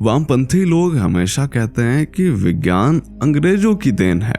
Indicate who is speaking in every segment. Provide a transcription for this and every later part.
Speaker 1: वामपंथी लोग हमेशा कहते हैं कि विज्ञान अंग्रेजों की देन है,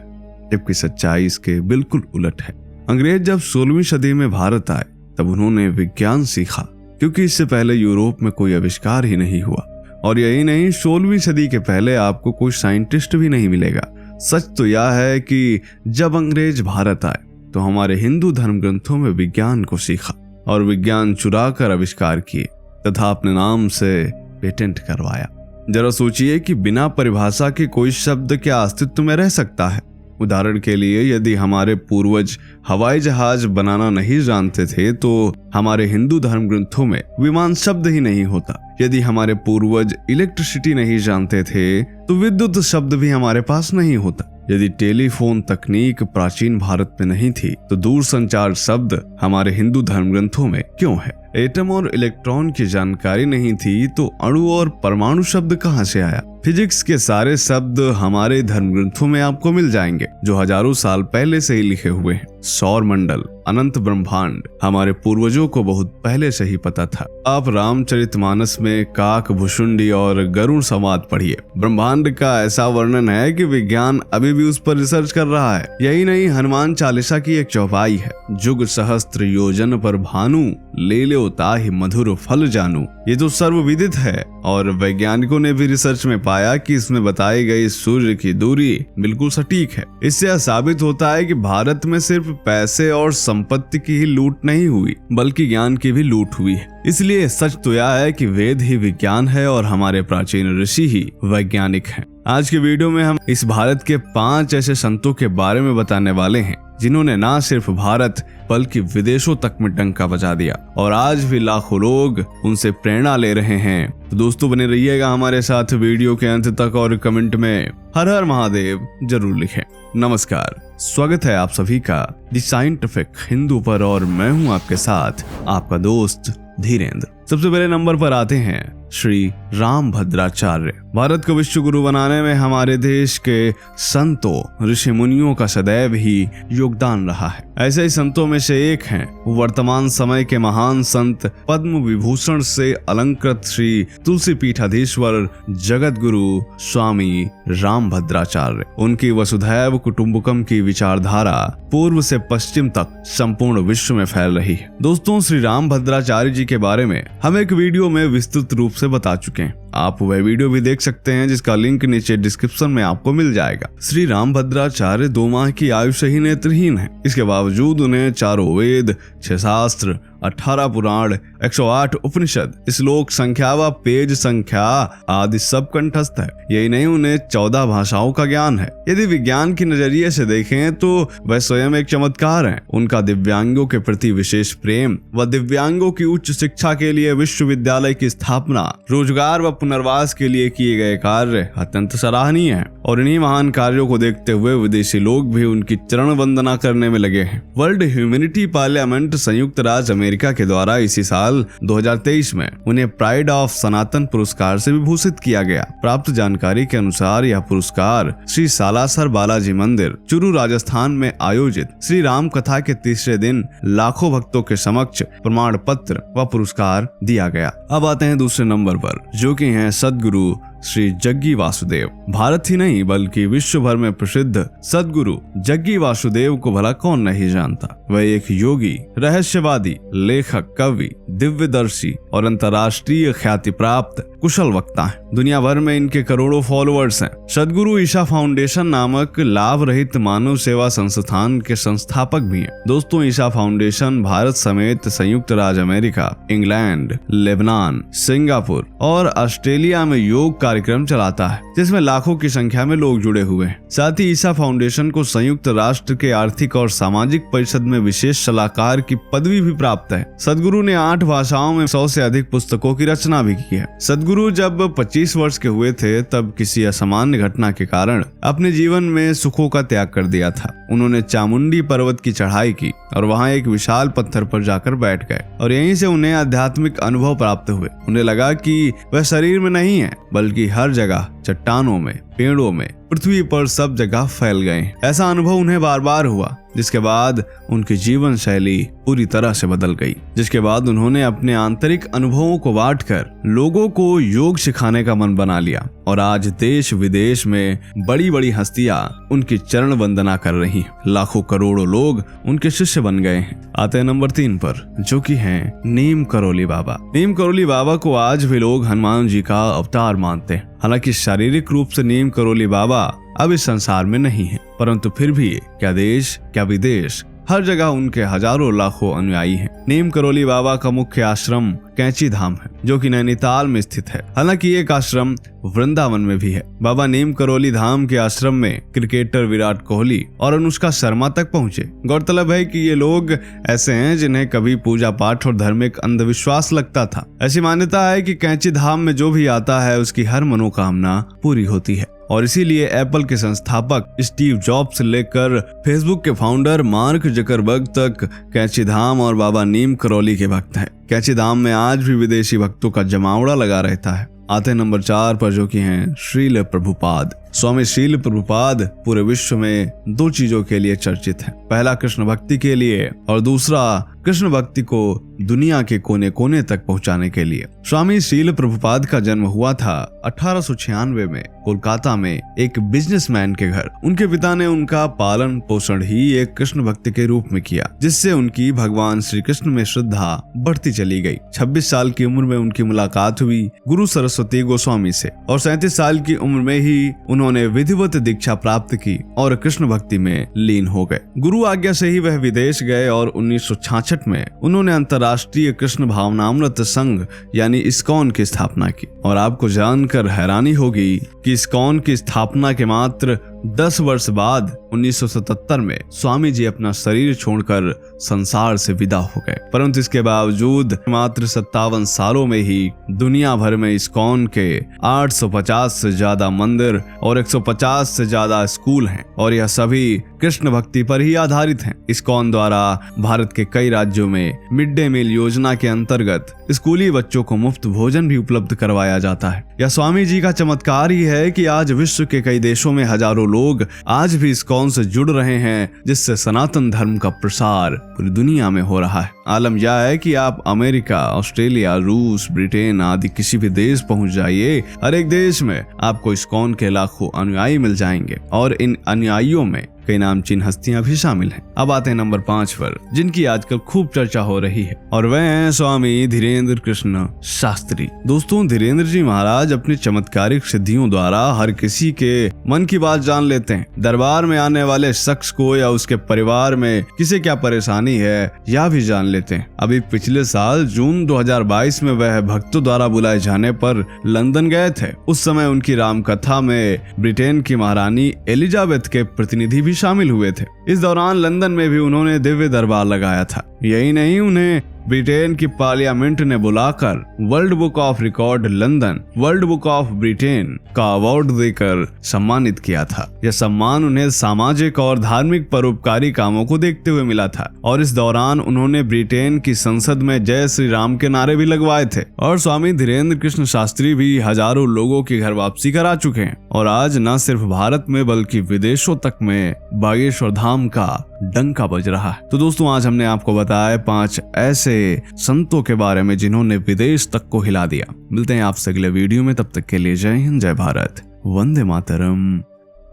Speaker 1: जबकि सच्चाई इसके बिल्कुल उलट है। अंग्रेज जब 16वीं सदी में भारत आए तब उन्होंने विज्ञान सीखा, क्योंकि इससे पहले यूरोप में कोई आविष्कार ही नहीं हुआ। और यही नहीं, 16वीं सदी के पहले आपको कोई साइंटिस्ट भी नहीं मिलेगा। सच तो यह है कि जब अंग्रेज भारत आए तो हमारे हिंदू धर्म ग्रंथों में विज्ञान को सीखा और विज्ञान चुरा कर आविष्कार किए तथा अपने नाम से पेटेंट करवाया। जरा सोचिए कि बिना परिभाषा के कोई शब्द क्या अस्तित्व में रह सकता है। उदाहरण के लिए, यदि हमारे पूर्वज हवाई जहाज बनाना नहीं जानते थे तो हमारे हिंदू धर्म ग्रंथों में विमान शब्द ही नहीं होता। यदि हमारे पूर्वज इलेक्ट्रिसिटी नहीं जानते थे तो विद्युत शब्द भी हमारे पास नहीं होता। यदि टेलीफोन तकनीक प्राचीन भारत में नहीं थी तो दूरसंचार शब्द हमारे हिंदू धर्म ग्रंथों में क्यों है? एटम और इलेक्ट्रॉन की जानकारी नहीं थी तो अणु और परमाणु शब्द कहां से आया? फिजिक्स के सारे शब्द हमारे धर्म ग्रंथों में आपको मिल जाएंगे, जो हजारों साल पहले से ही लिखे हुए हैं। सौर मंडल, अनंत ब्रह्मांड हमारे पूर्वजों को बहुत पहले से ही पता था। आप रामचरितमानस में काक, भुशुंडी और गरुड़ संवाद पढ़िए। ब्रह्मांड का ऐसा वर्णन है कि विज्ञान अभी भी उस पर रिसर्च कर रहा है। यही नहीं, हनुमान चालीसा की एक चौपाई है, जुग सहस्त्र योजन पर भानु, ले लो ताहि मधुर फल जानू। ये तो सर्वविदित है और वैज्ञानिकों ने भी रिसर्च में पाया कि इसमें बताई गई सूर्य की दूरी बिल्कुल सटीक है। इससे यह साबित होता है कि भारत में सिर्फ पैसे और संपत्ति की ही लूट नहीं हुई, बल्कि ज्ञान की भी लूट हुई है। इसलिए सच तो यह है कि वेद ही विज्ञान है और हमारे प्राचीन ऋषि ही वैज्ञानिक हैं। आज के वीडियो में हम इस भारत के 5 ऐसे संतों के बारे में बताने वाले हैं जिन्होंने ना सिर्फ भारत बल्कि विदेशों तक में डंका बजा दिया और आज भी लाखों लोग उनसे प्रेरणा ले रहे हैं। तो दोस्तों, बने रहिएगा हमारे साथ वीडियो के अंत तक और कमेंट में हर हर महादेव जरूर लिखें। नमस्कार, स्वागत है आप सभी का द साइंटिफिक हिंदू पर और मैं हूं आपके साथ आपका दोस्त धीरेन्द्र। सबसे पहले नंबर पर आते हैं श्री रामभद्राचार्य। भारत को विश्व गुरु बनाने में हमारे देश के संतों, ऋषि मुनियों का सदैव ही योगदान रहा है। ऐसे ही संतों में से एक हैं वर्तमान समय के महान संत पद्म विभूषण से अलंकृत श्री तुलसी पीठाधीश्वर जगत गुरु स्वामी रामभद्राचार्य। उनकी वसुधैव कुटुंबकम की विचारधारा पूर्व से पश्चिम तक संपूर्ण विश्व में फैल रही है। दोस्तों, श्री रामभद्राचार्य जी के बारे में हम एक वीडियो में विस्तृत रूप से बता चुके हैं। आप वह वीडियो भी देख सकते हैं जिसका लिंक नीचे डिस्क्रिप्शन में आपको मिल जाएगा। श्री रामभद्राचार्य 2 माह की आयु से ही नेत्रहीन है। इसके बावजूद उन्हें 4 वेद, 6 शास्त्र, 18 पुराण, 108 उपनिषद, श्लोक संख्या व पेज संख्या आदि सब कंठस्थ है। यही नहीं, उन्हें 14 भाषाओं का ज्ञान है। यदि विज्ञान के नजरिए से देखें तो वह स्वयं एक चमत्कार है। उनका दिव्यांगों के प्रति विशेष प्रेम व दिव्यांगों की उच्च शिक्षा के लिए विश्वविद्यालय की स्थापना, रोजगार व पुनर्वास के लिए किए गए कार्य अत्यंत सराहनीय है और इन्हीं महान कार्यों को देखते हुए विदेशी लोग भी उनकी चरण वंदना करने में लगे हैं। वर्ल्ड ह्यूमैनिटी पार्लियामेंट संयुक्त राज्य अमेरिका के द्वारा इसी साल 2023 में उन्हें प्राइड ऑफ सनातन पुरस्कार से विभूषित किया गया। प्राप्त जानकारी के अनुसार यह पुरस्कार श्री सालासर बालाजी मंदिर, चुरू, राजस्थान में आयोजित श्री राम कथा के तीसरे दिन लाखों भक्तों के समक्ष प्रमाण पत्र व पुरस्कार दिया गया। अब आते हैं दूसरे नंबर पर, जो कि हैं सद्गुरु श्री जग्गी वासुदेव। भारत ही नहीं बल्कि विश्व भर में प्रसिद्ध सद्गुरु जग्गी वासुदेव को भला कौन नहीं जानता। वह एक योगी, रहस्यवादी, लेखक, कवि, दिव्यदर्शी और अंतर्राष्ट्रीय ख्याति प्राप्त कुशल वक्ता हैं। दुनिया भर में इनके करोड़ों फॉलोअर्स हैं। सद्गुरु ईशा फाउंडेशन नामक लाभ रहित मानव सेवा संस्थान के संस्थापक भी हैं। दोस्तों, ईशा फाउंडेशन भारत समेत संयुक्त राज्य अमेरिका, इंग्लैंड, लेबनान, सिंगापुर और ऑस्ट्रेलिया में योग कार्यक्रम चलाता है, जिसमें लाखों की संख्या में लोग जुड़े हुए हैं। साथ ही ईशा फाउंडेशन को संयुक्त राष्ट्र के आर्थिक और सामाजिक परिषद में विशेष सलाहकार की पदवी भी प्राप्त है। सद्गुरु ने 8 भाषाओं में 100 से अधिक पुस्तकों की रचना भी की है। सद्गुरु जब 25 वर्ष के हुए थे तब किसी असामान्य घटना के कारण अपने जीवन में सुखों का त्याग कर दिया था। उन्होंने चामुंडी पर्वत की चढ़ाई की और वहां एक विशाल पत्थर पर जाकर बैठ गए और यहीं से उन्हें आध्यात्मिक अनुभव प्राप्त हुए। उन्हें लगा कि वह शरीर में नहीं है बल्कि हर जगह चट्टानों में, पेड़ों में, पृथ्वी पर सब जगह फैल गए। ऐसा अनुभव उन्हें बार बार हुआ, जिसके बाद उनकी जीवन शैली पूरी तरह से बदल गई। जिसके बाद उन्होंने अपने आंतरिक अनुभवों को बांटकर लोगों को योग सिखाने का मन बना लिया और आज देश विदेश में बड़ी बड़ी हस्तियां उनकी चरण वंदना कर रही हैं। लाखों करोड़ों लोग उनके शिष्य बन गए हैं। आते हैं नंबर 3 पर, जो कि हैं नीम करोली बाबा। नीम करोली बाबा को आज भी लोग हनुमान जी का अवतार मानते हैं। हालांकि शारीरिक रूप से नीम करोली बाबा अब इस संसार में नहीं है, परंतु फिर भी क्या देश क्या विदेश, हर जगह उनके हजारों लाखों अनुयायी हैं। नीम करोली बाबा का मुख्य आश्रम कैंची धाम है, जो कि नैनीताल में स्थित है। हालांकि एक आश्रम वृंदावन में भी है। बाबा नीम करोली धाम के आश्रम में क्रिकेटर विराट कोहली और अनुष्का शर्मा तक पहुंचे। गौरतलब है कि ये लोग ऐसे हैं जिन्हें कभी पूजा पाठ और धार्मिक अंधविश्वास लगता था। ऐसी मान्यता है कि कैंची धाम में जो भी आता है उसकी हर मनोकामना पूरी होती है और इसीलिए एप्पल के संस्थापक स्टीव जॉब्स से लेकर फेसबुक के फाउंडर मार्क जकरबर्ग तक कैंची धाम और बाबा नीम करोली के भक्त हैं। कैंची धाम में आज भी विदेशी भक्तों का जमावड़ा लगा रहता है। आते हैं नंबर 4 पर, जो कि हैं श्रील प्रभुपाद। स्वामी श्रील प्रभुपाद पूरे विश्व में 2 चीजों के लिए चर्चित हैं। पहला कृष्ण भक्ति के लिए और दूसरा कृष्ण भक्ति को दुनिया के कोने कोने तक पहुंचाने के लिए। स्वामी श्रील प्रभुपाद का जन्म हुआ था 1896 में कोलकाता में एक बिजनेसमैन के घर। उनके पिता ने उनका पालन पोषण ही एक कृष्ण भक्त के रूप में किया, जिससे उनकी भगवान श्री कृष्ण में श्रद्धा बढ़ती चली गई। 26 साल की उम्र में उनकी मुलाकात हुई गुरु सरस्वती गोस्वामी से और 37 साल की उम्र में ही उन्होंने विधिवत दीक्षा प्राप्त की और कृष्ण भक्ति में लीन हो गए। गुरु आज्ञा से ही वह विदेश गए और 1966 में उन्होंने अंतर्राष्ट्रीय कृष्ण भावनामृत संघ यानी इस्कॉन की स्थापना की। और आपको जानकर हैरानी होगी कि इस्कॉन की स्थापना के मात्र 10 वर्ष बाद 1977 में स्वामी जी अपना शरीर छोड़कर संसार से विदा हो गए। परंतु इसके बावजूद मात्र 57 सालों में ही दुनिया भर में इस्कॉन के 850 से ज्यादा मंदिर और 150 से ज्यादा स्कूल हैं और यह सभी कृष्ण भक्ति पर ही आधारित हैं। इस्कॉन द्वारा भारत के कई राज्यों में मिड डे मील योजना के अंतर्गत स्कूली बच्चों को मुफ्त भोजन भी उपलब्ध करवाया जाता है। यह स्वामी जी का चमत्कार ही है कि आज विश्व के कई देशों में हजारों लोग आज भी इस्कॉन से जुड़ रहे हैं, जिससे सनातन धर्म का प्रसार पूरी दुनिया में हो रहा है। आलम यह है कि आप अमेरिका, ऑस्ट्रेलिया, रूस, ब्रिटेन आदि किसी भी देश पहुंच जाइए, हर एक देश में आपको इस्कॉन के लाखों अनुयायी मिल जाएंगे और इन अनुयायियों में कई नामचीन हस्तियां भी शामिल हैं। अब आते हैं नंबर 5 पर, जिनकी आजकल खूब चर्चा हो रही है और वह हैं स्वामी धीरेन्द्र कृष्ण शास्त्री। दोस्तों, धीरेन्द्र जी महाराज अपनी चमत्कारिक सिद्धियों द्वारा हर किसी के मन की बात जान लेते हैं। दरबार में आने वाले शख्स को या उसके परिवार में किसे क्या परेशानी है यह भी जान लेते हैं। अभी पिछले साल जून 2022 में वह भक्तों द्वारा बुलाए जाने पर लंदन गए थे। उस समय उनकी रामकथा में ब्रिटेन की महारानी एलिजाबेथ के प्रतिनिधि भी शामिल हुए थे। इस दौरान लंदन में भी उन्होंने दिव्य दरबार लगाया था। यही नहीं, उन्हें ब्रिटेन की पार्लियामेंट ने बुलाकर world book of record London, world book of Britain का अवार्ड देकर सम्मानित किया था। यह सम्मान उन्हें सामाजिक और धार्मिक परोपकारी कामों को देखते हुए मिला था और इस दौरान उन्होंने ब्रिटेन की संसद में जय श्री राम के नारे भी लगवाए थे। और स्वामी धीरेन्द्र कृष्ण शास्त्री भी हजारों लोगों की घर वापसी करा चुके हैं और आज न सिर्फ भारत में बल्कि विदेशों तक में बागेश्वर धाम का डंका बज रहा है। तो दोस्तों, आज हमने आपको बताया 5 ऐसे संतों के बारे में जिन्होंने विदेश तक को हिला दिया। मिलते हैं आपसे अगले वीडियो में, तब तक के लिए जय हिंद, जय भारत, वंदे मातरम।